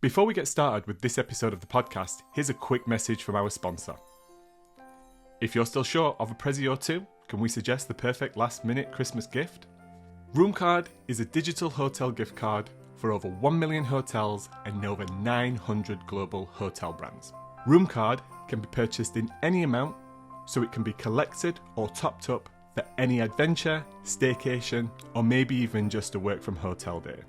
Before we get started with this episode of the podcast, here's a quick message from our sponsor. If you're still short of a Prezi or two, can we suggest the perfect last-minute Christmas gift? Roomcard is a digital hotel gift card for over 1 million hotels and over 900 global hotel brands. Roomcard can be purchased in any amount, so it can be collected or topped up for any adventure, staycation, or maybe even just a work from hotel day.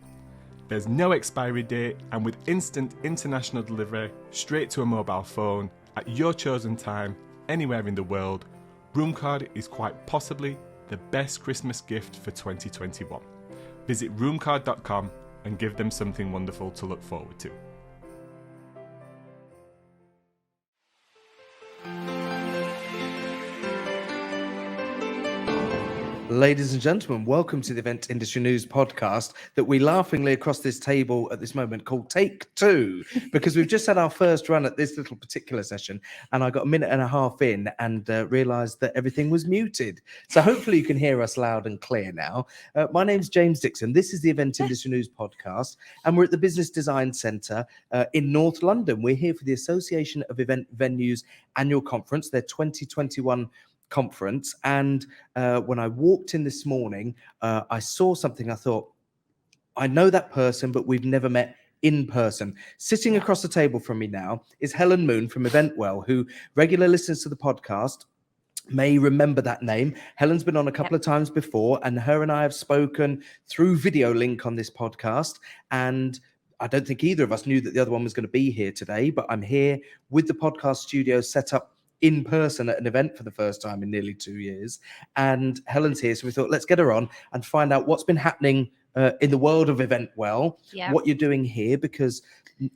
There's no expiry date, and with instant international delivery straight to a mobile phone at your chosen time, anywhere in the world, Roomcard is quite possibly the best Christmas gift for 2021. Visit roomcard.com and give them something wonderful to look forward to. Ladies and gentlemen, welcome to the Event Industry News podcast that we laughingly across this table at this moment call Take Two, because we've just had our first run at this little particular session and I got a minute and a half in and realised that everything was muted. So hopefully you can hear us loud and clear now. My name's James Dickson. This is the Event Industry News podcast and we're at the Business Design Centre in North London. We're here for the Association of Event Venues annual conference, their 2021 conference, and when I walked in this morning, I saw something. I thought, I know that person, but we've never met in person. Sitting across the table from me now is Helen Moon from EventWell, who regularly listens to the podcast may remember that name. Helen's been on a couple of times before, and her and I have spoken through video link on this podcast, and I don't think either of us knew that the other one was going to be here today, but I'm here with the podcast studio set up in person at an event for the first time in nearly 2 years. And Helen's here, so we thought, let's get her on and find out what's been happening in the world of EventWell, what you're doing here, because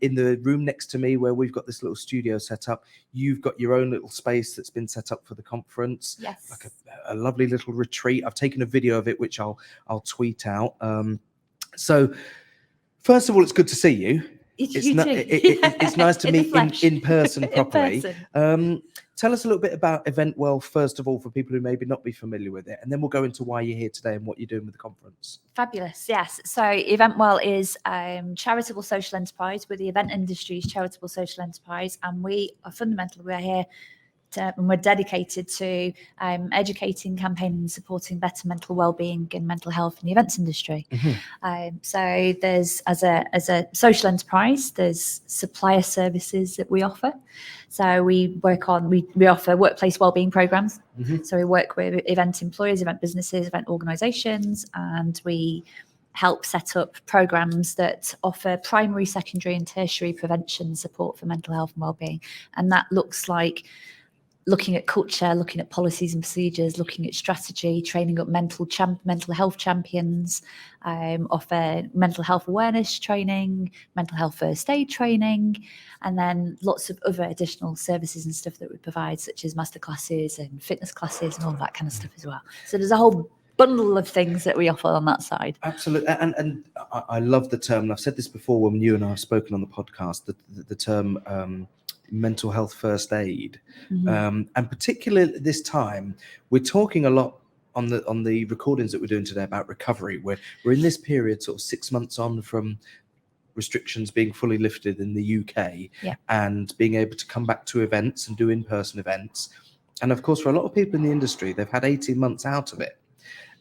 in the room next to me where we've got this little studio set up, you've got your own little space that's been set up for the conference. Yes. Like a lovely little retreat. I've taken a video of it, which I'll tweet out. So first of all, it's good to see you. It's nice to meet in person properly. Tell us a little bit about EventWell, first of all, for people who maybe not be familiar with it, and then we'll go into why you're here today and what you're doing with the conference. Fabulous, yes. So EventWell is charitable social enterprise. We're the event industry's charitable social enterprise, and we're here and we're dedicated to educating, campaigning and supporting better mental well-being and mental health in the events industry. So there's, as a social enterprise, there's supplier services that we offer. So we offer workplace well-being programs. So we work with event employers, event businesses, event organizations, and we help set up programs that offer primary, secondary and tertiary prevention support for mental health and well-being. And that looks like looking at culture, looking at policies and procedures, looking at strategy, training up mental health champions, offer mental health awareness training, mental health first aid training, and then lots of other additional services and stuff that we provide, such as masterclasses and fitness classes and all that kind of stuff as well. So there's a whole bundle of things that we offer on that side. Absolutely. And I love the term, and I've said this before when you and I have spoken on the podcast, the term mental health first aid, and particularly this time we're talking a lot on the recordings that we're doing today about recovery. We're in this period sort of 6 months on from restrictions being fully lifted in the UK, and being able to come back to events and do in-person events. And of course, for a lot of people in the industry, they've had 18 months out of it,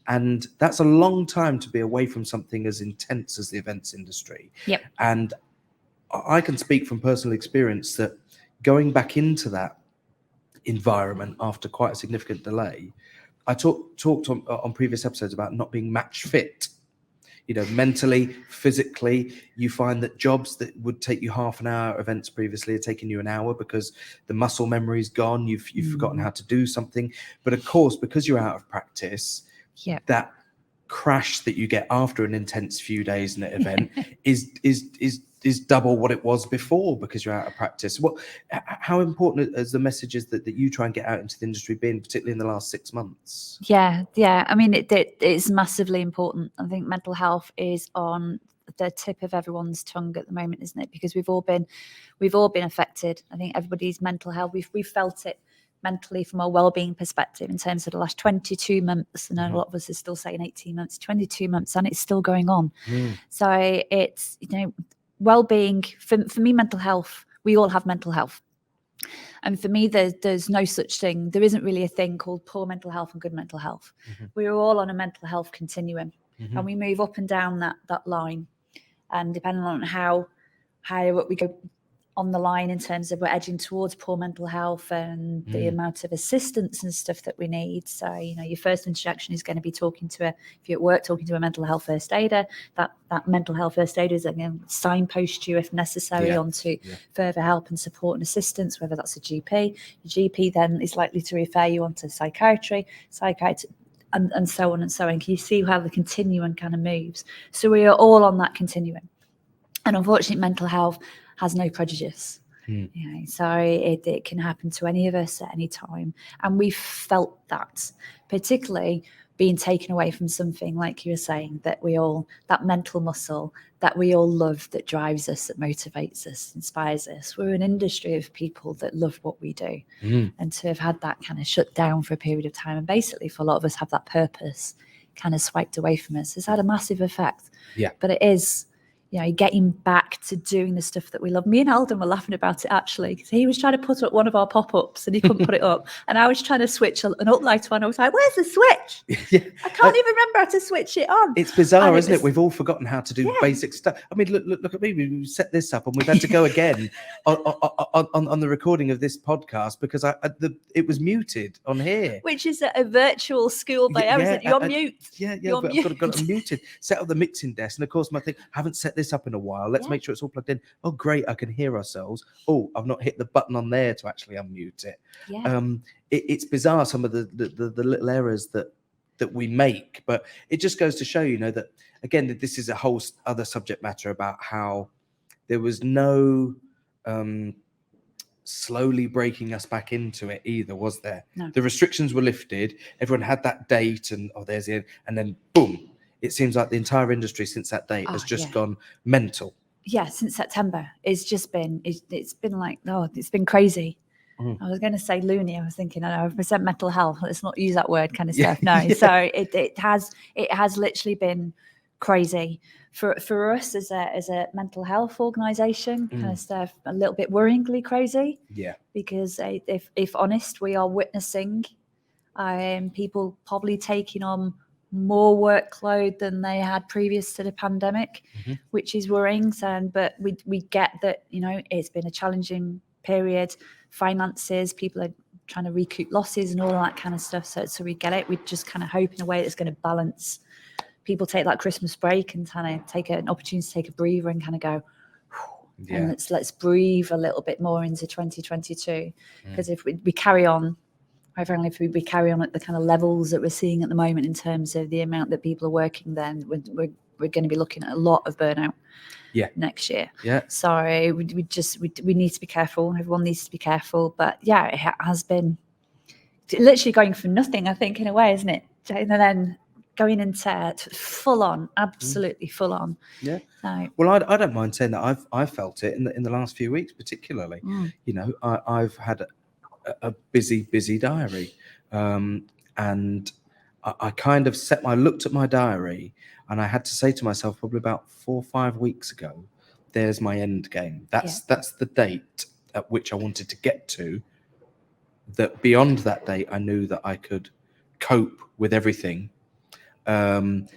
and that's a long time to be away from something as intense as the events industry. And I can speak from personal experience that going back into that environment after quite a significant delay, I talked on previous episodes about not being match fit. You know, mentally, physically, you find that jobs that would take you half an hour, events previously are taking you an hour because the muscle memory is gone. You've forgotten how to do something. But of course, because you're out of practice, that crash that you get after an intense few days in an event is double what it was before because you're out of practice. How important is the messages that you try and get out into the industry been, particularly in the last 6 months? Yeah. I mean, it's massively important. I think mental health is on the tip of everyone's tongue at the moment, isn't it? Because we've all been affected. I think everybody's mental health, we've felt it mentally from a well-being perspective in terms of the last 22 months. And a lot of us are still saying 18 months, 22 months, and it's still going on. So it's, well-being, for me, mental health, we all have mental health. And for me, there's no such thing. There isn't really a thing called poor mental health and good mental health. We're all on a mental health continuum, and we move up and down that line. And depending on how higher up we go on the line in terms of we're edging towards poor mental health and the amount of assistance and stuff that we need. So, your first introduction is going to be if you're at work, talking to a mental health first aider. That mental health first aider is going to signpost you, if necessary, onto further help and support and assistance, whether that's a GP. Your GP then is likely to refer you on to psychiatry, and so on and so on. Can you see how the continuum kind of moves? So we are all on that continuum. And unfortunately, mental health has no prejudice. So it can happen to any of us at any time. And we felt that, particularly being taken away from something, like you were saying, that mental muscle that we all love, that drives us, that motivates us, inspires us. We're an industry of people that love what we do. And to have had that kind of shut down for a period of time, and basically for a lot of us have that purpose kind of swiped away from us, has had a massive effect. But it is, getting back to doing the stuff that we love. Me and Alden were laughing about it, actually, because he was trying to put up one of our pop-ups and he couldn't put it up. And I was trying to switch an uplight on. I was like, where's the switch? I can't even remember how to switch it on. It's bizarre, isn't it? We've all forgotten how to do basic stuff. I mean, look at me. We set this up and we've had to go again on the recording of this podcast because it was muted on here. Which is a virtual school by error, isn't it? You're mute. But I've got it muted. Set up the mixing desk. And of course, my thing, I haven't set this up in a while. Let's make sure it's all plugged in. Oh, great. I can hear ourselves. Oh, I've not hit the button on there to actually unmute it. It's bizarre, some of the little errors that we make, but it just goes to show, that, again, that this is a whole other subject matter about how there was no slowly breaking us back into it either, was there? No. The restrictions were lifted. Everyone had that date and there's the end, and then boom. It seems like the entire industry since that date has just gone mental. Yeah, since September, it's been like, it's been crazy. I was going to say loony. I was thinking, I represent mental health. Let's not use that word kind of stuff. No, so it has literally been crazy for us as a mental health organisation. Kind of stuff, a little bit worryingly crazy. Yeah, because if honest, we are witnessing people probably taking on more workload than they had previous to the pandemic, which is worrying. But we get that, it's been a challenging period. Finances, people are trying to recoup losses and all that kind of stuff. So we get it. We just kind of hope in a way that's going to balance. People take that Christmas break and kind of take an opportunity to take a breather and kind of go, and let's breathe a little bit more into 2022. Because if we carry on, if we carry on at the kind of levels that we're seeing at the moment in terms of the amount that people are working, then we're going to be looking at a lot of burnout next year. So we need to be careful. Everyone needs to be careful. But it has been literally going for nothing, I think, in a way, isn't it? And then going into full on, absolutely full on. So, well, I don't mind saying that I've felt it in the last few weeks, particularly. I've had a busy diary, and I kind of looked at my diary, and I had to say to myself probably about 4 or 5 weeks ago, there's my end game. That's the date at which I wanted to get to. That beyond that date, I knew that I could cope with everything. And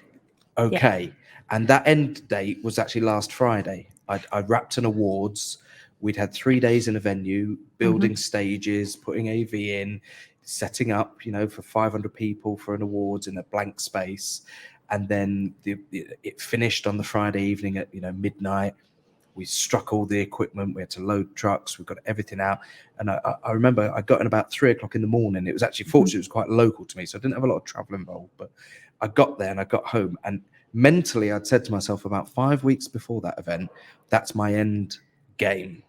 that end date was actually last Friday. I wrapped an awards. We'd had 3 days in a venue, building stages, putting AV in, setting up, for 500 people for an awards in a blank space. And then it finished on the Friday evening at, midnight. We struck all the equipment. We had to load trucks. We got everything out. And I remember I got in about 3 o'clock in the morning. It was actually, fortunately, it was quite local to me, so I didn't have a lot of travel involved. But I got there and I got home. And mentally, I'd said to myself about 5 weeks before that event, that's my end game.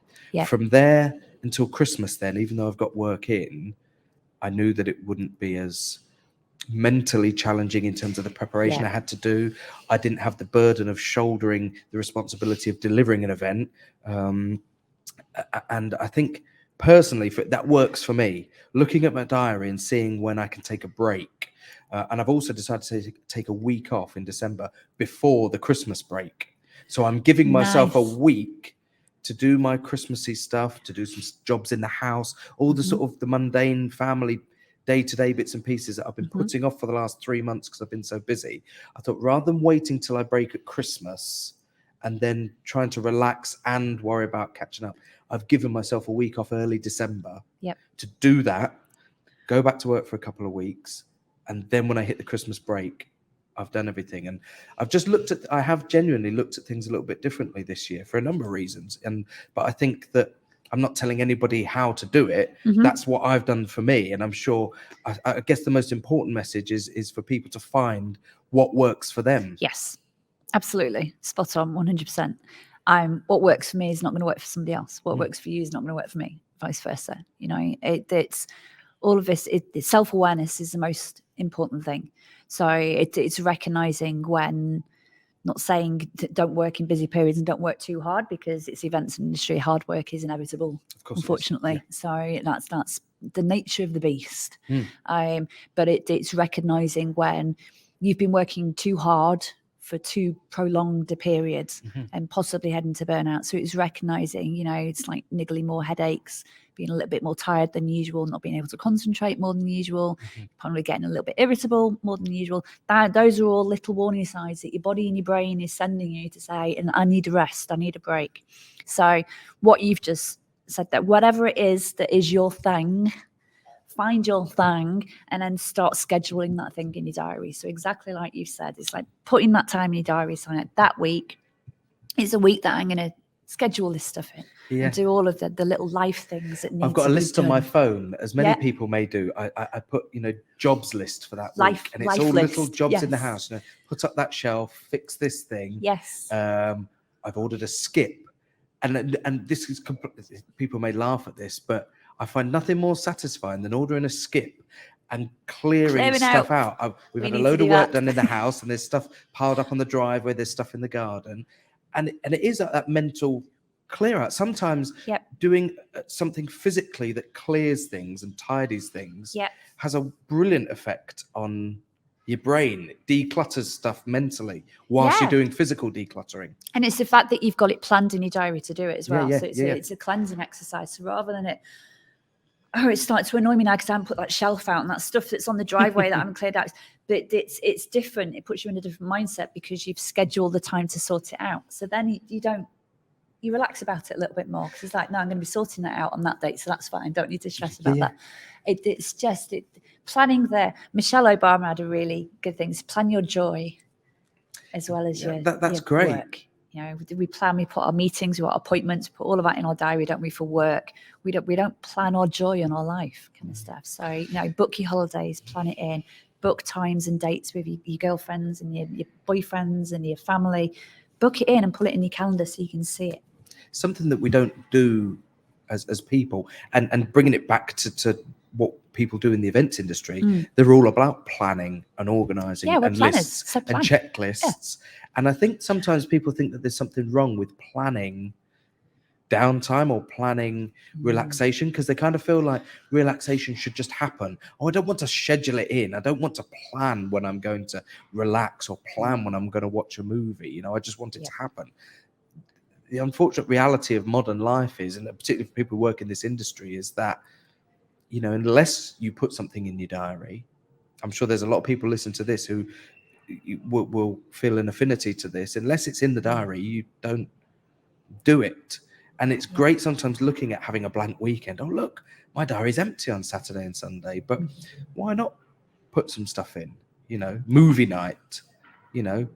From there until Christmas, then, even though I've got work in, I knew that it wouldn't be as mentally challenging in terms of the preparation I had to do. I didn't have the burden of shouldering the responsibility of delivering an event. And I think personally, that works for me. Looking at my diary and seeing when I can take a break. And I've also decided to take a week off in December before the Christmas break. So I'm giving myself a Nice. week to do my Christmassy stuff, to do some jobs in the house, all the sort of the mundane family day-to-day bits and pieces that I've been putting off for the last 3 months because I've been so busy. I thought rather than waiting till I break at Christmas and then trying to relax and worry about catching up, I've given myself a week off early December to do that, go back to work for a couple of weeks, and then when I hit the Christmas break, I've done everything. And I have genuinely looked at things a little bit differently this year for a number of reasons. But I think that I'm not telling anybody how to do it. That's what I've done for me. And I'm sure, I guess the most important message is for people to find what works for them. Yes, absolutely. Spot on, 100%. What works for me is not going to work for somebody else. What works for you is not going to work for me, vice versa. You know, it's all of this. Self-awareness is the most important thing. So it's recognizing when, not saying don't work in busy periods and don't work too hard, because it's the events industry. Hard work is inevitable, of course, unfortunately. So that's the nature of the beast. But it's recognizing when you've been working too hard for too prolonged a period and possibly heading to burnout. So it's recognizing, you know, it's like niggly more headaches, being a little bit more tired than usual, not being able to concentrate more than usual, probably getting a little bit irritable more than usual. Those are all little warning signs that your body and your brain is sending you to say, and I need a rest, I need a break. So what you've just said, that whatever it is that is your thing, find your thing and then start scheduling that thing in your diary. So exactly like you said, it's like putting that time in your diary, saying like, that week is a week that I'm going to schedule this stuff in and do all of the little life things that need I've got to a be list done. on my phone, as many people may do. I put, you know, jobs list for that week, and it's all list. little jobs in the house. You know, put up that shelf, fix this thing. Yes. I've ordered a skip, and this is people may laugh at this, but I find nothing more satisfying than ordering a skip and clearing stuff out. We've had a load of work done in the house, and there's stuff piled up on the driveway. There's stuff in the garden, and it is that mental clear out. Sometimes doing something physically that clears things and tidies things has a brilliant effect on your brain. It declutters stuff mentally whilst you're doing physical decluttering. And it's the fact that you've got it planned in your diary to do it as well. So it's a cleansing exercise. So rather than it starts to annoy me now because I haven't put that shelf out and that stuff that's on the driveway that I haven't cleared out. But it's different. It puts you in a different mindset because you've scheduled the time to sort it out. So then you relax about it a little bit more, because it's like, no, I'm going to be sorting that out on that date, so that's fine. Don't need to stress about that. It's just planning there. Michelle Obama had a really good thing. Plan your joy as well as your great work. You know, we plan, we put our meetings, we got appointments, put all of that in our diary, don't we, for work. We don't plan our joy in our life kind of stuff. So, you know, book your holidays, plan it in, book times and dates with your girlfriends and your boyfriends and your family. Book it in and put it in your calendar so you can see it. Something that we don't do as people, and bringing it back to what people do in the events industry, they're all about planning and organising and lists and checklists. And I think sometimes people think that there's something wrong with planning downtime or planning relaxation, because they kind of feel like relaxation should just happen. I don't want to schedule it in. I don't want to plan when I'm going to relax or plan when I'm going to watch a movie. You know, I just want it to happen. The unfortunate reality of modern life is, and particularly for people who work in this industry, is that, you know, unless you put something in your diary, I'm sure there's a lot of people listen to this who will feel an affinity to this. Unless it's in the diary, you don't do it. And it's great sometimes looking at having a blank weekend. Oh, look, my diary's empty on Saturday and Sunday, but why not put some stuff in? You know, movie night, you know,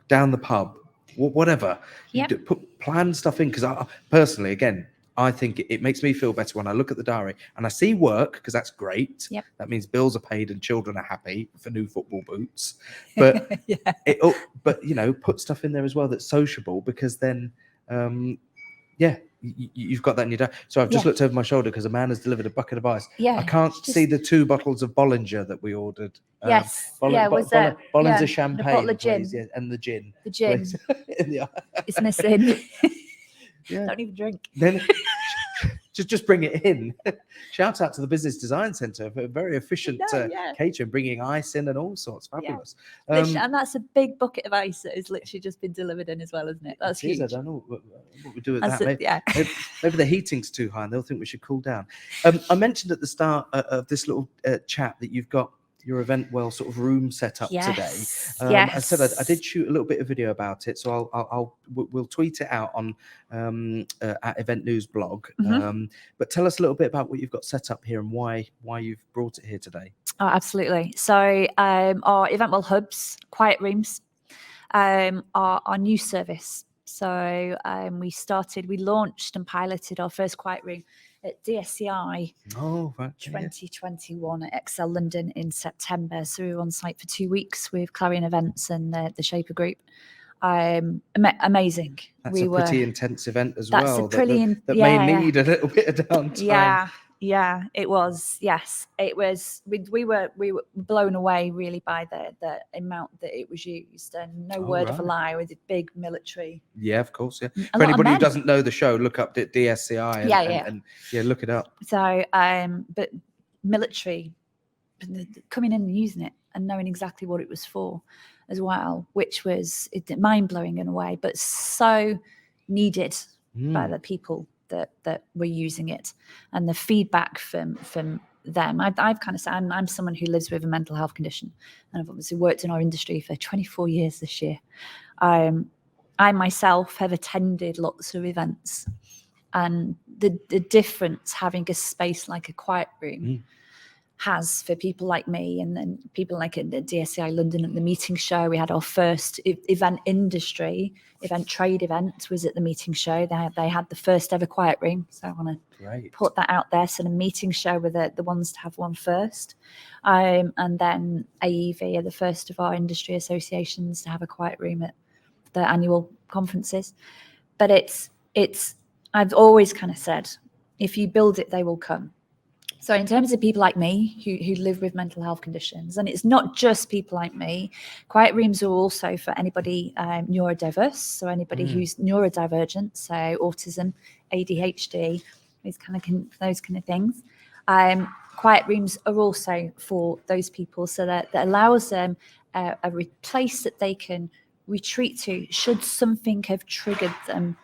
down the pub, whatever. Plan stuff in, because I personally, again, I think it makes me feel better when I look at the diary and I see work, because that's great. That means bills are paid and children are happy for new football boots. But but you know, put stuff in there as well that's sociable, because then you've got that in your diary. So I've just looked over my shoulder because a man has delivered a bucket of ice. I can't see the 2 bottles of Bollinger that we ordered. Bollinger champagne, a bottle of gin. Please, and the gin. The gin. It's missing. Don't even drink. Then just bring it in. Shout out to the Business Design Centre for a very efficient catering, bringing ice in and all sorts. Fabulous. And that's a big bucket of ice that has literally just been delivered in as well, isn't it? That's huge. I don't know what we do with that. Maybe the heating's too high and they'll think we should cool down. I mentioned at the start of this little chat that you've got your EventWell sort of room set up today. I said I did shoot a little bit of video about it, so we'll tweet it out on at Event News blog. But tell us a little bit about what you've got set up here and why you've brought it here today. Oh, absolutely. So our EventWell hubs, quiet rooms, are our new service. So we launched and piloted our first quiet room at DSCI 2021 at Excel London in September. So we were on site for 2 weeks with Clarion Events and the Shaper Group. Amazing. That's a pretty intense event as well. That may need a little bit of downtime. Yeah, it was. Yes, it was. We were blown away really by the amount that it was used, and no word of a lie, with a big military. Yeah, of course. Yeah. For anybody who doesn't know the show, look up at DSCI and look it up. So, but military coming in and using it and knowing exactly what it was for as well, which was mind blowing in a way, but so needed by the people that were using it, and the feedback from them. I've kind of said I'm someone who lives with a mental health condition, and I've obviously worked in our industry for 24 years this year. I myself have attended lots of events, and the difference having a space like a quiet room has for people like me, and then people like at the DSCI London at the meeting show. We had our first event trade event was at the meeting show. They had the first ever quiet room, so I want to put that out there. So the meeting show were the ones to have one first, and then AEV are the first of our industry associations to have a quiet room at the annual conferences. But it's I've always kind of said, if you build it, they will come. So in terms of people like me who live with mental health conditions, and it's not just people like me, quiet rooms are also for anybody neurodiverse, so anybody who's neurodivergent, so autism, ADHD, those kind of things. Quiet rooms are also for those people, so that allows them a place that they can retreat to should something have triggered them.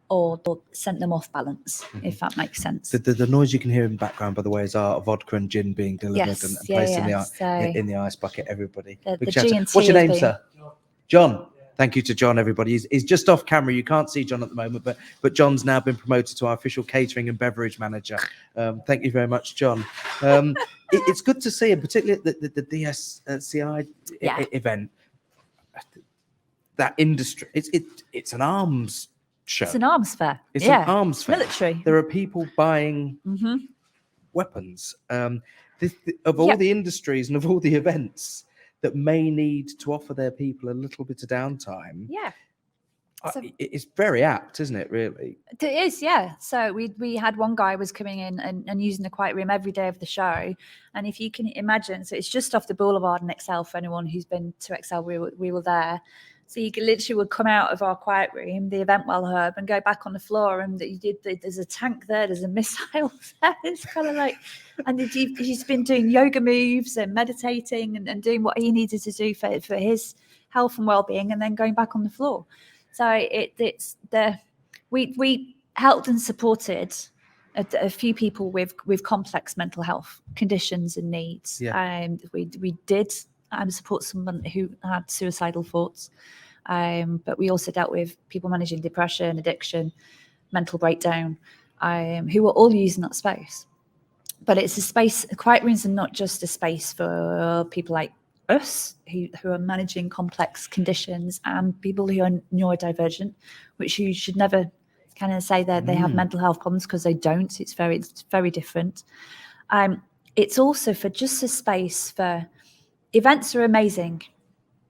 Or sent them off balance, if that makes sense. The noise you can hear in the background, by the way, is our vodka and gin being delivered and placed in the ice bucket. Everybody, what's your name, sir? John. Thank you to John, everybody. He's just off camera. You can't see John at the moment, but John's now been promoted to our official catering and beverage manager. Thank you very much, John. It's good to see, and particularly the DSCI event, that industry. It's an arms show. It's an arms fair. It's an arms fair. Military. There are people buying weapons. Of all the industries and of all the events that may need to offer their people a little bit of downtime. Yeah. It's very apt, isn't it, really? It is, yeah. So we had one guy was coming in and using the quiet room every day of the show. And if you can imagine, so it's just off the Boulevard in Excel for anyone who's been to Excel, we were there. So you literally would come out of our quiet room, the EventWell hub, and go back on the floor, and there's a tank there, there's a missile there. It's kind of like, and he's been doing yoga moves and meditating and doing what he needed to do for his health and well-being, and then going back on the floor. So we helped and supported a few people with complex mental health conditions and needs. We did support someone who had suicidal thoughts, but we also dealt with people managing depression, addiction, mental breakdown, who were all using that space. But it's a space. Quiet rooms are not just a space for people like us who are managing complex conditions and people who are neurodivergent, which you should never kind of say that they have mental health problems, because they don't. It's very different. It's also for just a space for events. Are amazing.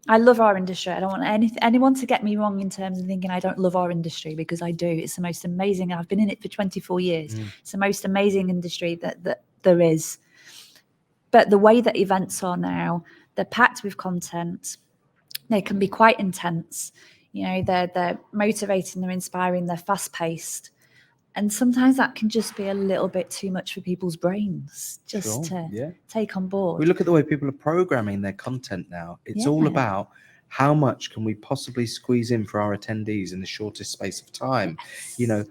I love our industry. I don't want anyone to get me wrong in terms of thinking I don't love our industry, because I do. It's the most amazing. I've been in it for 24 years. It's the most amazing industry that there is. But the way that events are now, they're packed with content. They can be quite intense. You know, they're motivating, they're inspiring, they're fast-paced. And sometimes that can just be a little bit too much for people's brains just Sure, to yeah. take on board. We look at the way people are programming their content now. It's all Yeah. about how much can we possibly squeeze in for our attendees in the shortest space of time. You know,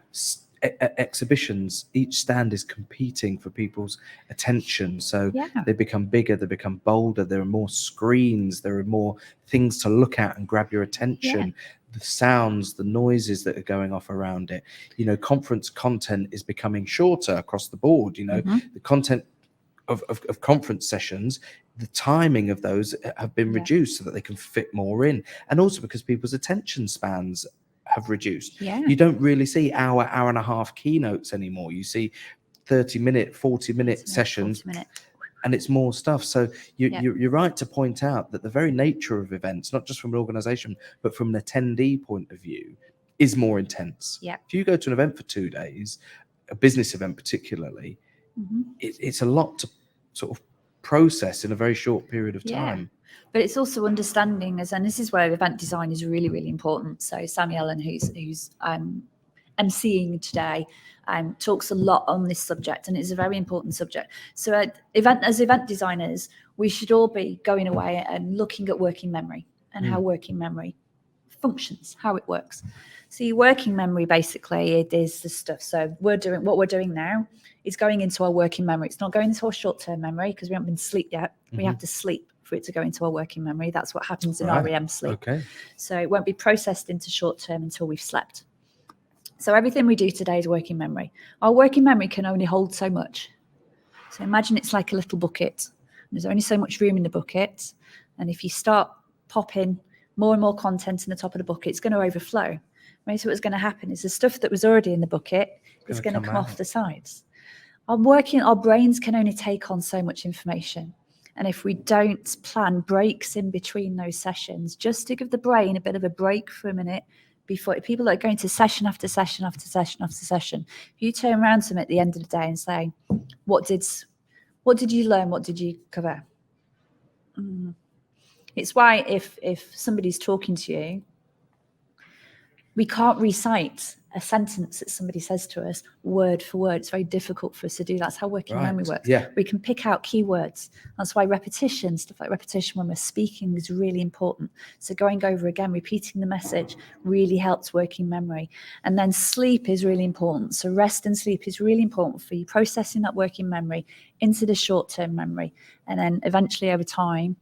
exhibitions, each stand is competing for people's attention. So Yeah. they become bigger, they become bolder, there are more screens, there are more things to look at and grab your attention. The sounds, the noises that are going off around it. You know, conference content is becoming shorter across the board. You know, the content of conference sessions, the timing of those have been reduced so that they can fit more in. And also because people's attention spans have reduced. You don't really see hour and a half keynotes anymore. You see 30-minute, 40-minute sessions. 40 minute. And it's more stuff. So you're right to point out that the very nature of events, not just from an organization, but from an attendee point of view, is more intense. Yeah. If you go to an event for 2 days, a business event particularly, it's a lot to sort of process in a very short period of time. But it's also understanding, and this is where event design is really, really important. So Sammy Ellen, who's emceeing today, talks a lot on this subject, and it's a very important subject. So as event designers, we should all be going away and looking at working memory and how working memory functions, how it works. So your working memory, basically, it is the stuff. So what we're doing now is going into our working memory. It's not going into our short-term memory because we haven't been asleep yet. We have to sleep for it to go into our working memory. That's what happens in REM sleep. Okay. So it won't be processed into short-term until we've slept. So everything we do today is working memory. Our working memory can only hold so much. So imagine it's like a little bucket. There's only so much room in the bucket. And if you start popping more and more content in the top of the bucket, it's going to overflow. Right? So what's going to happen is the stuff that was already in the bucket is going to come off the sides. Our brains can only take on so much information. And if we don't plan breaks in between those sessions, just to give the brain a bit of a break for a minute, before people that are going to session after session after session after session, if you turn around to them at the end of the day and say, what did you learn? What did you cover? It's why if somebody's talking to you, we can't recite a sentence that somebody says to us word for word. It's very difficult for us to do. That's how working memory works. Yeah. We can pick out keywords. That's why repetition, stuff like repetition when we're speaking, is really important. So going over again, repeating the message really helps working memory. And then sleep is really important. So rest and sleep is really important for you processing that working memory into the short-term memory. And then eventually over time,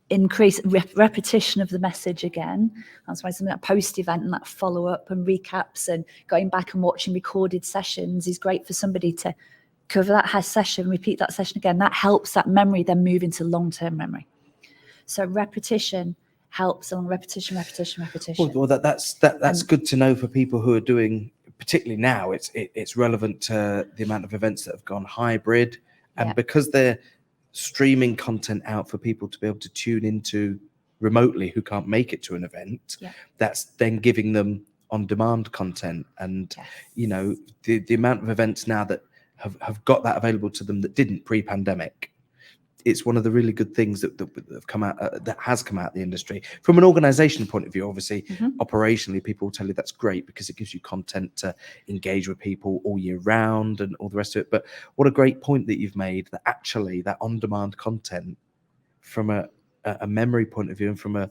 increase repetition of the message again. That's why something like post-event and that follow-up and recaps and going back and watching recorded sessions is great for somebody to cover that session, repeat that session again. That helps that memory then move into long-term memory. So repetition helps along repetition. Well, that's good to know for people who are doing, particularly now, it's relevant to the amount of events that have gone hybrid, and because they're streaming content out for people to be able to tune into remotely who can't make it to an event, that's then giving them on-demand content. And you know, the amount of events now that have got that available to them that didn't pre-pandemic, it's one of the really good things that have come out, that has come out of the industry. From an organizational point of view, obviously, operationally, people will tell you that's great because it gives you content to engage with people all year round and all the rest of it. But what a great point that you've made, that actually that on-demand content from a memory point of view and from a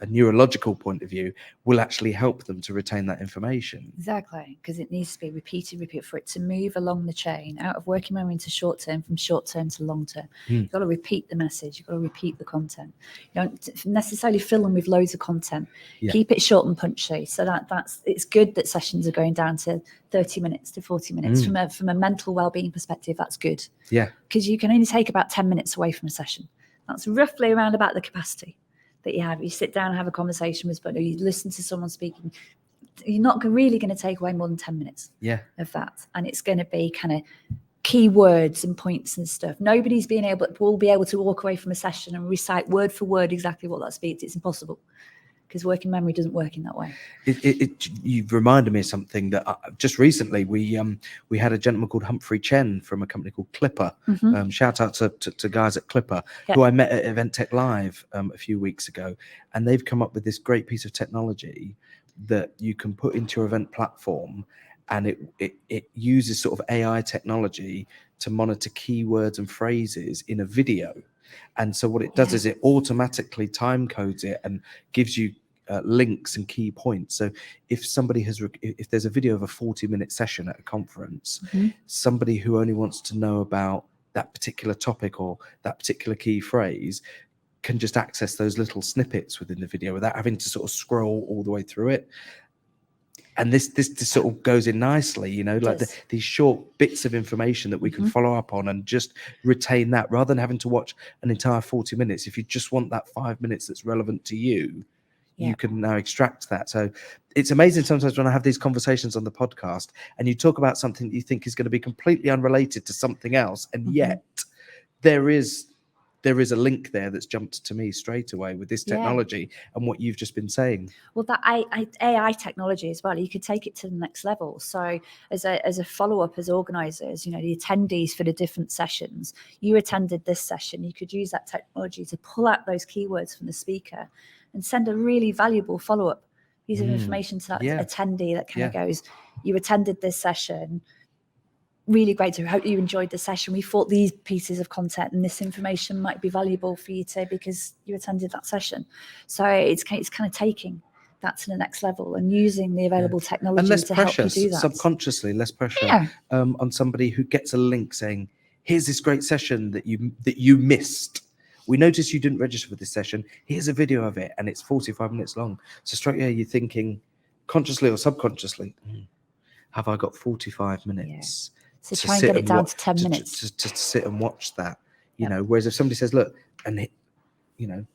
neurological point of view will actually help them to retain that information. Exactly, because it needs to be repeat for it to move along the chain out of working memory into short term, from short term to long term. You've got to repeat the message, you've got to repeat the content. You don't necessarily fill them with loads of content. Keep it short and punchy. So it's good that sessions are going down to 30 minutes to 40 minutes. From a mental well-being perspective, that's good. Because you can only take about 10 minutes away from a session. That's roughly around about the capacity that you have. You sit down and have a conversation with somebody, you listen to someone speaking, you're not really going to take away more than 10 minutes of that. And it's going to be kind of key words and points and stuff. Nobody's will be able to walk away from a session and recite word for word exactly what that speaks. It's impossible. Because working memory doesn't work in that way. You've reminded me of something that just recently we had a gentleman called Humphrey Chen from a company called Clipper. Shout out to guys at Clipper who I met at Event Tech Live a few weeks ago, and they've come up with this great piece of technology that you can put into your event platform, and it uses sort of AI technology to monitor keywords and phrases in a video. And so what it does is it automatically time codes it and gives you links and key points. So if somebody if there's a video of a 40-minute session at a conference, somebody who only wants to know about that particular topic or that particular key phrase can just access those little snippets within the video without having to sort of scroll all the way through it. And this sort of goes in nicely, you know, like these short bits of information that we can follow up on and just retain that, rather than having to watch an entire 40 minutes. If you just want that 5 minutes that's relevant to you, you can now extract that. So it's amazing sometimes when I have these conversations on the podcast and you talk about something that you think is going to be completely unrelated to something else, and yet there is a link there that's jumped to me straight away with this technology and what you've just been saying. Well, that AI technology as well, you could take it to the next level. So as a follow-up, as organisers, you know, the attendees for the different sessions, you attended this session, you could use that technology to pull out those keywords from the speaker and send a really valuable follow-up piece of information to that attendee that kind of goes, you attended this session, really great to hope you enjoyed the session. We thought these pieces of content and this information might be valuable for you too because you attended that session. So it's kind of taking that to the next level and using the available technology and less to pressure, help you do that. Subconsciously, less pressure on somebody who gets a link saying, here's this great session that you missed. We noticed you didn't register for this session. Here's a video of it, and it's 45 minutes long. So straight away you're thinking, consciously or subconsciously, have I got 45 minutes? So try and get it down to 10 minutes. To sit and watch that, you know. Whereas if somebody says, look, and you know,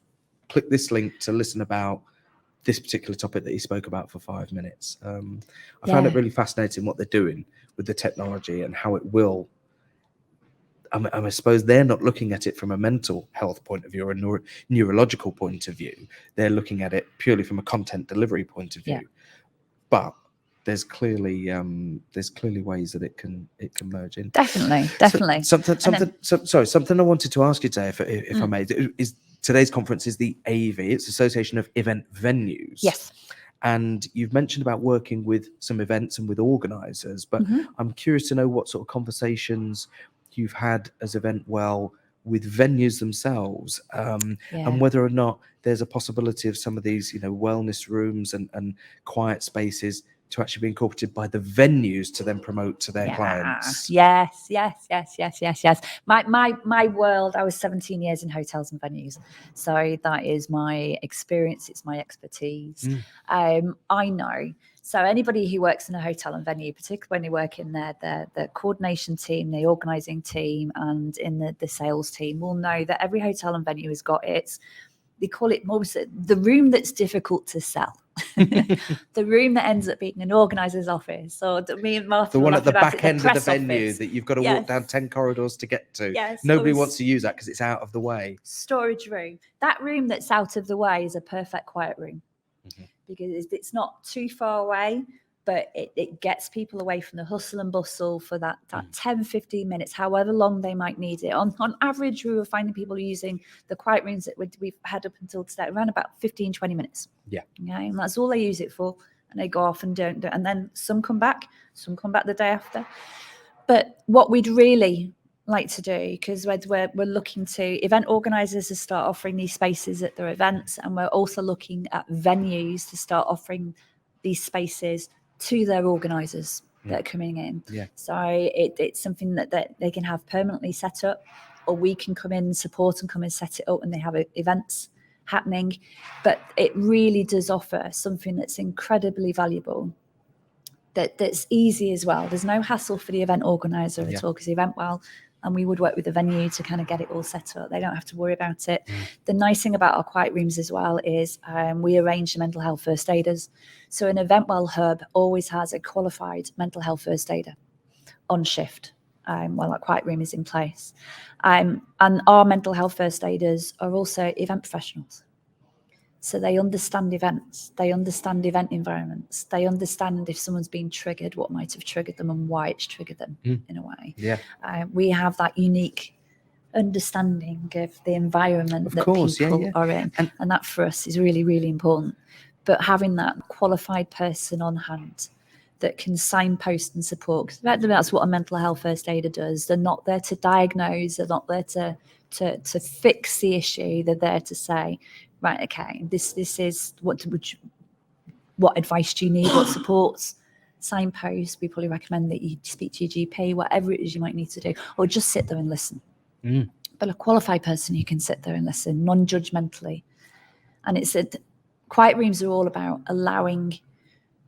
click this link to listen about this particular topic that he spoke about for 5 minutes. I found it really fascinating what they're doing with the technology and how it will. I suppose they're not looking at it from a mental health point of view or a neurological point of view. They're looking at it purely from a content delivery point of view. But there's clearly ways that it can merge in. Definitely. Something I wanted to ask you today, if I may, is today's conference is the AV. It's Association of Event Venues. Yes. And you've mentioned about working with some events and with organisers, but I'm curious to know what sort of conversations you've had as EventWell with venues themselves, and whether or not there's a possibility of some of these, you know, wellness rooms and quiet spaces to actually be incorporated by the venues to then promote to their clients. Yes. My world, I was 17 years in hotels and venues. So that is my experience. It's my expertise. I know. So anybody who works in a hotel and venue, particularly when you work in the coordination team, the organising team, and in the sales team, will know that every hotel and venue has got they call it more the room that's difficult to sell. The room that ends up being an organiser's office, or me and Martha, the one at the back end of the venue office that you've got to walk down 10 corridors to get to. Nobody wants to use that because it's out of the way. Storage room. That room that's out of the way is a perfect quiet room. Because it's not too far away, but it gets people away from the hustle and bustle for that 10, 15 minutes, however long they might need it. On average, we were finding people using the quiet rooms that we've had up until today around about 15, 20 minutes. Okay, and that's all they use it for. And they go off and don't. And then some come back the day after. But what we'd really like to do, because we're looking to event organisers to start offering these spaces at their events, and we're also looking at venues to start offering these spaces to their organisers that are coming in. So it's something that they can have permanently set up, or we can come in and support and come and set it up, and they have events happening. But it really does offer something that's incredibly valuable, that's easy as well. There's no hassle for the event organiser at all, because EventWell, and we would work with the venue to kind of get it all set up. They don't have to worry about it. The nice thing about our quiet rooms as well is we arrange the mental health first aiders. So an EventWell hub always has a qualified mental health first aider on shift while that quiet room is in place. And our mental health first aiders are also event professionals. So they understand events, they understand event environments, they understand if someone's been triggered, what might have triggered them and why it's triggered them in a way. We have that unique understanding of the environment that people are in. And that for us is really, really important. but having that qualified person on hand that can signpost and support, because that's what a mental health first aider does. They're not there to diagnose, they're not there to fix the issue. They're there to say, right, okay, this is what advice do you need, what supports, signpost. We probably recommend that you speak to your GP, whatever it is you might need to do, or just sit there and listen. But a qualified person who can sit there and listen non-judgmentally. And quiet rooms are all about allowing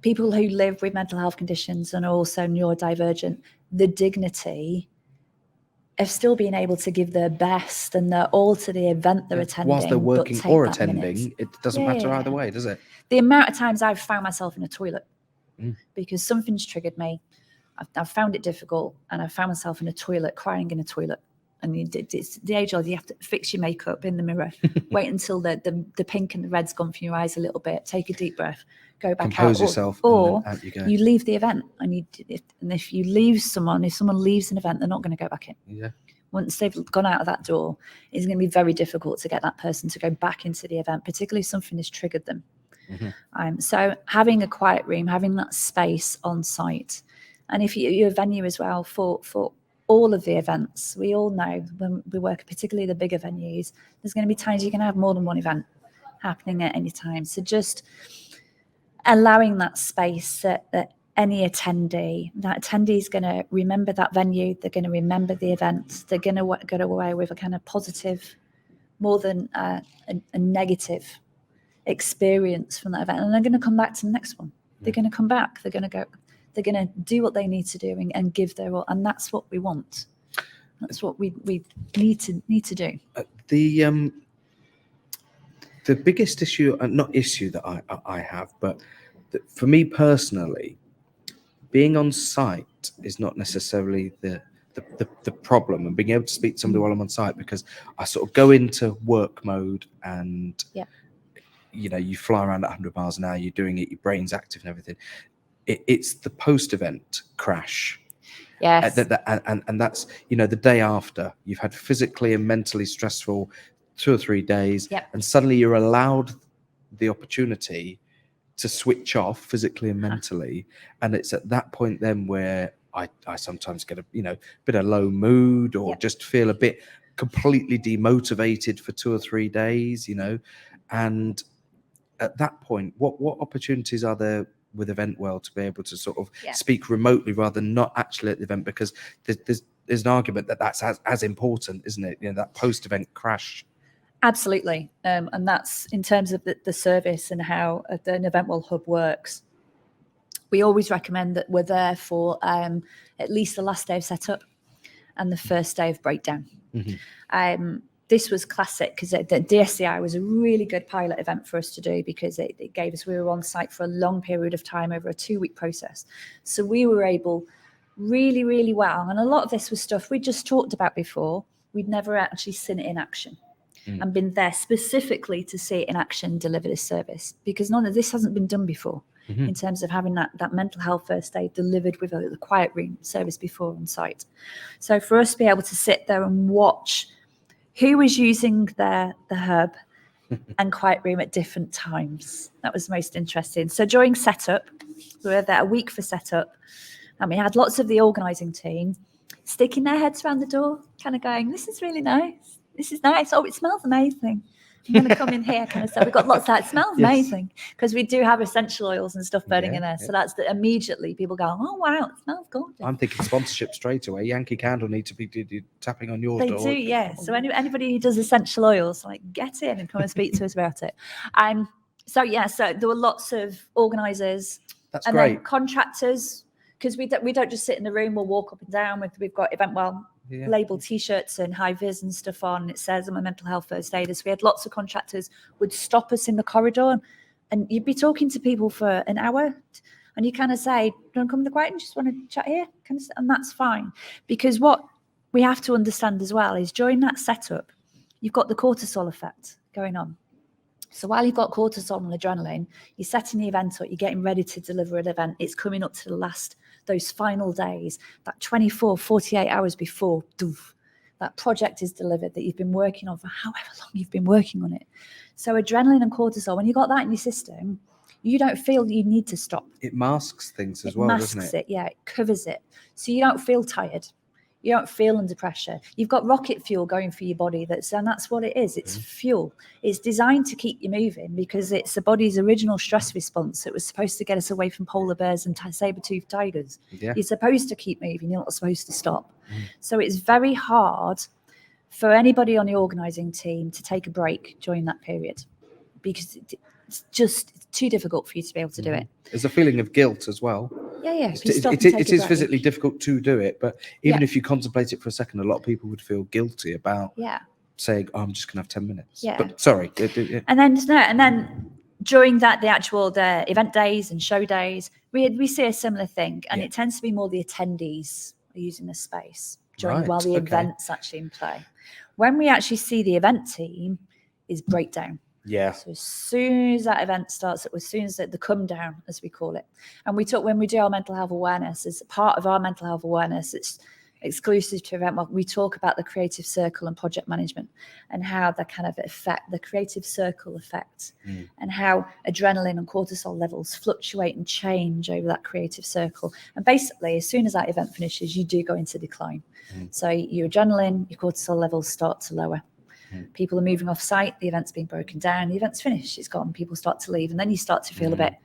people who live with mental health conditions and are also neurodivergent the dignity of still being able to give their best and their all to the event they're attending. Whilst they're working or attending, it doesn't matter either way, does it? The amount of times I've found myself in a toilet because something's triggered me. I've found it difficult, and I've found myself in a toilet, crying in a toilet. And it's the age old, you have to fix your makeup in the mirror, wait until the pink and the red's gone from your eyes a little bit, take a deep breath, go back compose out. yourself, or out you go. You leave the event, and if you leave someone, if someone leaves an event, they're not going to go back in. Yeah. Once they've gone out of that door, it's going to be very difficult to get that person to go back into the event, particularly if something has triggered them. So having a quiet room, having that space on site, and if you're a venue as well for all of the events, we all know when we work, particularly the bigger venues, there's going to be times you can have more than one event happening at any time. So just allowing that space that any attendee is going to remember that venue, they're going to remember the event, they're going to go away with a kind of positive, more than a negative experience from that event, and they're going to come back to the next one. They're going to come back, they're going to do what they need to do and give their all, and that's what we want. That's what we need to do. The biggest issue, not issue that I have, but for me personally, being on site is not necessarily the problem, and being able to speak to somebody while I'm on site, because I sort of go into work mode and you fly around at 100 miles an hour, you're doing it, your brain's active and everything. It's the post-event crash. Yes. And that's, the day after you've had physically and mentally stressful 2 or 3 days, and suddenly you're allowed the opportunity to switch off physically and mentally. And it's at that point then where I sometimes get a bit of low mood, or just feel a bit completely demotivated for 2 or 3 days, and at that point, what opportunities are there with EventWell to be able to sort of speak remotely rather than not actually at the event? Because there's an argument that's as important, isn't it? That post-event crash. Absolutely. And that's in terms of the service and how an EventWell hub works. We always recommend that we're there for at least the last day of setup and the first day of breakdown. This was classic because the DSCI was a really good pilot event for us to do, because it gave us, we were on site for a long period of time over a 2-week process. So we were able really, really well. And a lot of this was stuff we just talked about before. We'd never actually seen it in action and been there specifically to see it in action, deliver this service, because none of this hasn't been done before in terms of having that mental health first aid delivered with a quiet room service before on site. So for us to be able to sit there and watch who was using the hub and quiet room at different times, that was most interesting. So during setup, we were there a week for setup, and we had lots of the organising team sticking their heads around the door, kind of going, "This is really nice. This is nice. Oh, it smells amazing. I'm going to come in here," kind of stuff. We've got lots of that. It smells amazing, because we do have essential oils and stuff burning in there. So that's immediately people go, "Oh, wow, it smells gorgeous." I'm thinking sponsorship straight away. Yankee Candle need to be tapping on your door. They do, yeah. So anybody who does essential oils, get in and come and speak to us about it. So there were lots of organisers. That's and great. Then contractors, because we don't just sit in the room. We'll walk up and down. We've got EventWell labeled T-shirts and high vis and stuff on. It says I'm a mental health first aider. So we had lots of contractors would stop us in the corridor, and you'd be talking to people for an hour, and you kind of say, "Don't come to the quiet and just want to chat here," and that's fine, because what we have to understand as well is during that setup, you've got the cortisol effect going on. So while you've got cortisol and adrenaline, you're setting the event up, you're getting ready to deliver an event. It's coming up to the last, those final days, that 24, 48 hours before that project is delivered that you've been working on for however long you've been working on it. So adrenaline and cortisol, when you've got that in your system, you don't feel you need to stop. It masks things as It well, masks doesn't it? it, yeah, it covers it. So you don't feel tired. You don't feel under pressure. You've got rocket fuel going for your body, and that's what it is. It's fuel. It's designed to keep you moving because it's the body's original stress response. It was supposed to get us away from polar bears and saber-toothed tigers. Yeah. You're supposed to keep moving. You're not supposed to stop. So it's very hard for anybody on the organising team to take a break during that period because it's too difficult for you to be able to do it. There's a feeling of guilt as well. Yeah. It is physically difficult to do it, but even Yeah. if you contemplate it for a second, a lot of people would feel guilty about saying, "Oh, I'm just going to have 10 minutes." Yeah. But sorry. And then during the event days and show days, we see a similar thing, and it tends to be more the attendees are using the space while the event's actually in play. When we actually see the event team is breakdown. Yeah. So as soon as that event starts, as soon as the come down, as we call it, and when we do our mental health awareness, as part of our mental health awareness, it's exclusive to EventWell. We talk about the creative circle and project management and how the kind of effect, the creative circle effect, and how adrenaline and cortisol levels fluctuate and change over that creative circle. And basically, as soon as that event finishes, you do go into decline. So your adrenaline, your cortisol levels start to lower. People are moving off site, the event's been broken down, the event's finished, it's gone, people start to leave, and then you start to feel a bit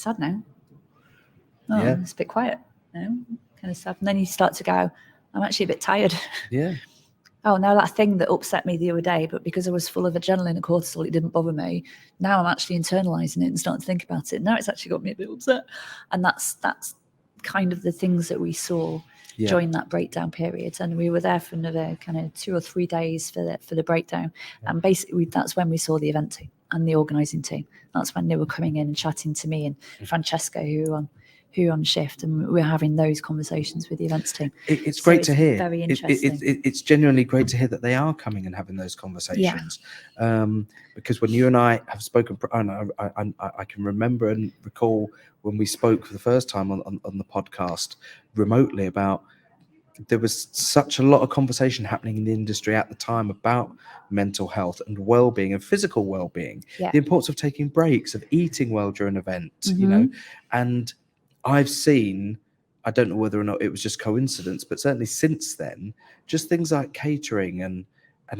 sad now. It's a bit quiet now, kind of sad. And then you start to go, I'm actually a bit tired. Yeah. Oh, no, that thing that upset me the other day, but because I was full of adrenaline and cortisol, it didn't bother me. Now I'm actually internalizing it and starting to think about it. Now it's actually got me a bit upset. And that's kind of the things that we saw during that breakdown period, and we were there for another kind of 2 or 3 days for the breakdown. And basically that's when we saw the event team and the organising team. That's when they were coming in and chatting to me and Francesca, who were on shift, and we were having those conversations with the events team. It's great to hear. Very interesting. It's genuinely great to hear that they are coming and having those conversations. Because when you and I have spoken, I can remember and recall when we spoke for the first time on the podcast remotely about, there was such a lot of conversation happening in the industry at the time about mental health and well-being and physical well-being, the importance of taking breaks, of eating well during events, and I've seen, I don't know whether or not it was just coincidence, but certainly since then, just things like catering and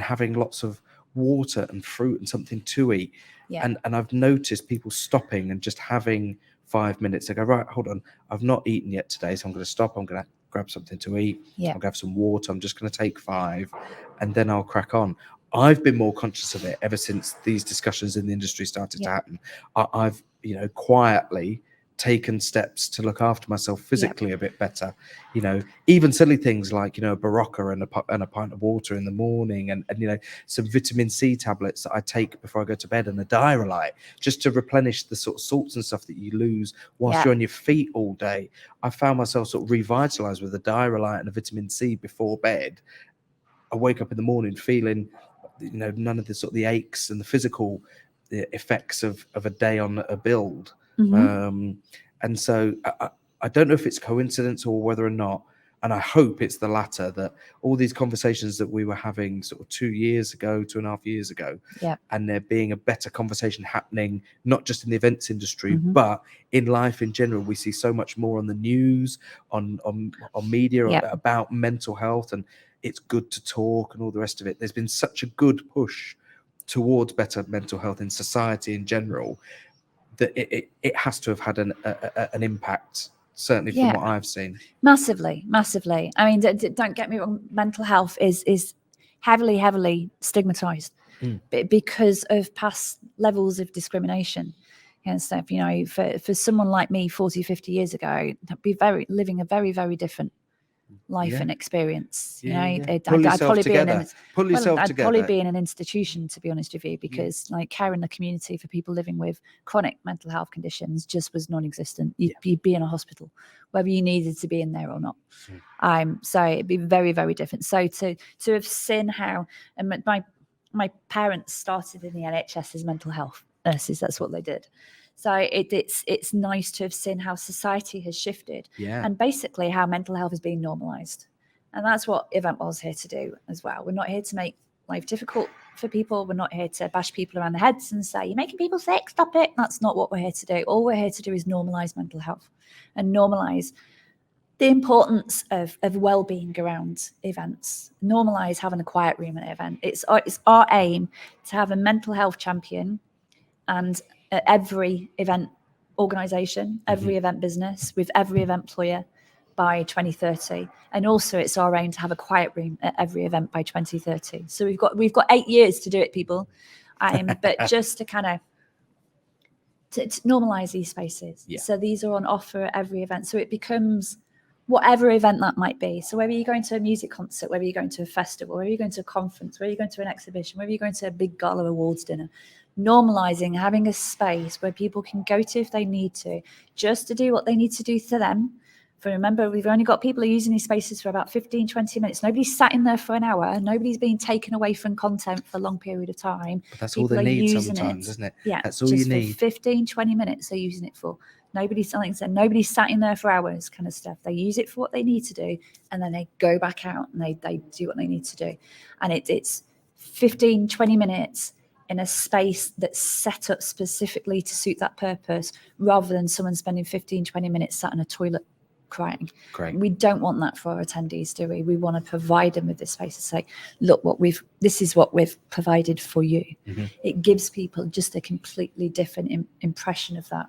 having lots of water and fruit and something to eat. And I've noticed people stopping and just having 5 minutes. They go, right, hold on, I've not eaten yet today, so I'm going to stop. I'm going to grab something to eat. I'm going to have some water. I'm just going to take 5 and then I'll crack on. I've been more conscious of it ever since these discussions in the industry started to happen. I've, quietly taken steps to look after myself physically a bit better, even silly things like, a Barocca and a pint of water in the morning, and some vitamin C tablets that I take before I go to bed, and a diarrhea just to replenish the sort of salts and stuff that you lose whilst you're on your feet all day. I found myself sort of revitalized with a diarrhea and a vitamin C before bed. I wake up in the morning feeling, none of the sort of the aches and the physical effects of a day on a build. And so I don't know if it's coincidence or whether or not, and I hope it's the latter, that all these conversations that we were having sort of 2.5 years ago, and there being a better conversation happening, not just in the events industry, but in life in general. We see so much more on the news, on media about mental health, and it's good to talk and all the rest of it. There's been such a good push towards better mental health in society in general, that it has to have had an impact, certainly from what I've seen. Massively. I mean, don't get me wrong, mental health is heavily stigmatized because of past levels of discrimination and stuff. For someone like me 40, 50 years ago, that'd be living a very, very different life and experience. I'd probably be in an institution, to be honest with you, because like care in the community for people living with chronic mental health conditions just was non-existent. You'd be in a hospital whether you needed to be in there or not. So it'd be very, very different. So to have seen how, and my parents started in the NHS as mental health nurses. That's what they did. So it's nice to have seen how society has shifted, and basically how mental health is being normalised. And that's what EventWell's here to do as well. We're not here to make life difficult for people. We're not here to bash people around the heads and say, you're making people sick, stop it. That's not what we're here to do. All we're here to do is normalise mental health and normalise the importance of well-being around events. Normalise having a quiet room at an event. It's our aim to have a mental health champion and at every event organisation, every event business, with every event employer by 2030. And also it's our aim to have a quiet room at every event by 2030. So we've got 8 years to do it, people. But just to kind of to normalise these spaces. Yeah. So these are on offer at every event. So it becomes whatever event that might be. So whether you're going to a music concert, whether you're going to a festival, whether you're going to a conference, whether you're going to an exhibition, whether you're going to a big gala awards dinner, normalising having a space where people can go to if they need to, just to do what they need to do to them. For remember, we've only got people who are using these spaces for about 15, 20 minutes. Nobody's sat in there for an hour. Nobody's being taken away from content for a long period of time. But that's people all they need sometimes, isn't it? Yeah, that's all you need. 15, 20 minutes they're using it for. Nobody's sat in there for hours kind of stuff. They use it for what they need to do, and then they go back out and they do what they need to do. And it's 15, 20 minutes in a space that's set up specifically to suit that purpose, rather than someone spending 15, 20 minutes sat in a toilet crying. Great. We don't want that for our attendees, do we? We want to provide them with this space to say, look, this is what we've provided for you. Mm-hmm. It gives people just a completely different impression of that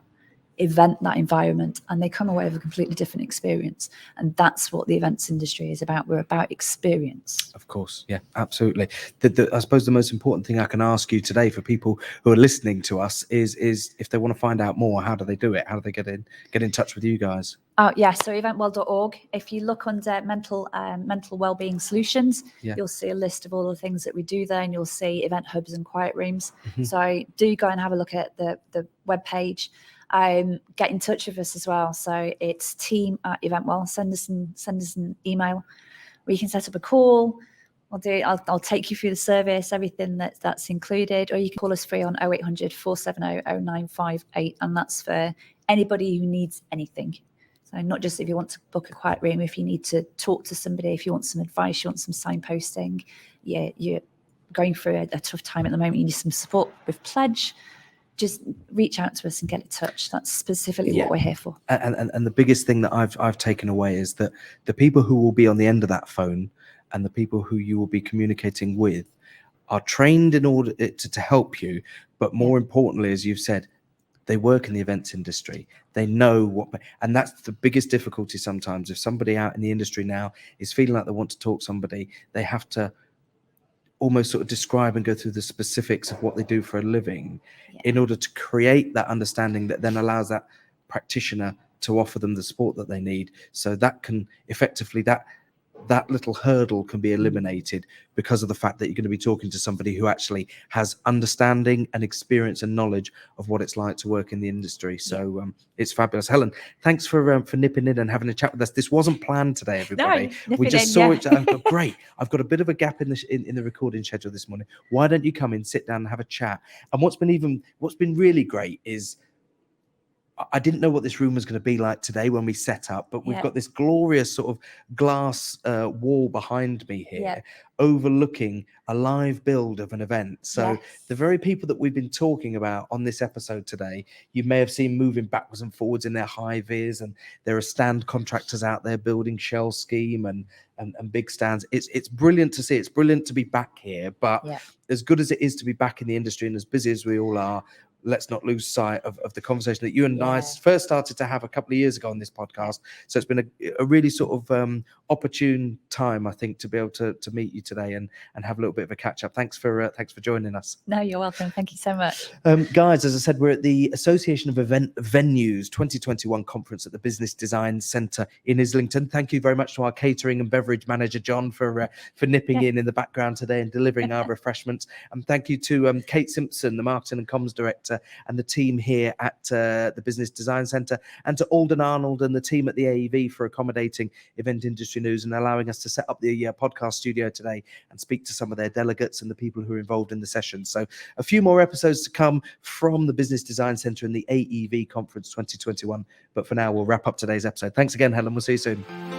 event, that environment, and they come away with a completely different experience. And that's what the events industry is about. We're about experience. Of course. Yeah, absolutely. I suppose the most important thing I can ask you today for people who are listening to us is if they want to find out more, how do they do it? How do they get in touch with you guys? So eventwell.org. If you look under mental wellbeing solutions, you'll see a list of all the things that we do there, and you'll see event hubs and quiet rooms. Mm-hmm. So do go and have a look at the webpage. Get in touch with us as well. So it's team@EventWell. Send us an email. We can set up a call. I'll take you through the service, everything that's included, or you can call us free on 0800 470 0958, and that's for anybody who needs anything. So not just if you want to book a quiet room, if you need to talk to somebody, if you want some advice, you want some signposting, you're going through a tough time at the moment, you need some support with Pledge, just reach out to us and get in touch. That's specifically what we're here for. And the biggest thing that I've taken away is that the people who will be on the end of that phone and the people who you will be communicating with are trained in order to help you. But more importantly, as you've said, they work in the events industry. They know and that's the biggest difficulty sometimes. If somebody out in the industry now is feeling like they want to talk to somebody, they have to almost sort of describe and go through the specifics of what they do for a living in order to create that understanding that then allows that practitioner to offer them the support that they need. So that can effectively, that little hurdle can be eliminated because of the fact that you're going to be talking to somebody who actually has understanding and experience and knowledge of what it's like to work in the industry. So it's fabulous. Helen, thanks for nipping in and having a chat with us. This wasn't planned today, everybody. We just saw it. Great. I've got a bit of a gap in the recording schedule this morning. Why don't you come in, sit down and have a chat? And what's been really great is I didn't know what this room was going to be like today when we set up, but we've got this glorious sort of glass wall behind me here, overlooking a live build of an event. So the very people that we've been talking about on this episode today, you may have seen moving backwards and forwards in their high-vis, and there are stand contractors out there building shell scheme and big stands. It's brilliant to see. It's brilliant to be back here, but as good as it is to be back in the industry and as busy as we all are, let's not lose sight of the conversation that you and I first started to have a couple of years ago on this podcast. So it's been a really sort of opportune time, I think, to be able to meet you today and have a little bit of a catch up. Thanks for joining us. No, you're welcome. Thank you so much. Guys, as I said, we're at the Association of Event Venues 2021 conference at the Business Design Centre in Islington. Thank you very much to our catering and beverage manager, John, for nipping in the background today and delivering our refreshments. And thank you to Kate Simpson, the marketing and comms director, and the team here at the Business Design Centre, and to Alden Arnold and the team at the AEV for accommodating Event Industry News and allowing us to set up the podcast studio today and speak to some of their delegates and the people who are involved in the session. So a few more episodes to come from the Business Design Centre and the AEV Conference 2021. But for now, we'll wrap up today's episode. Thanks again, Helen. We'll see you soon.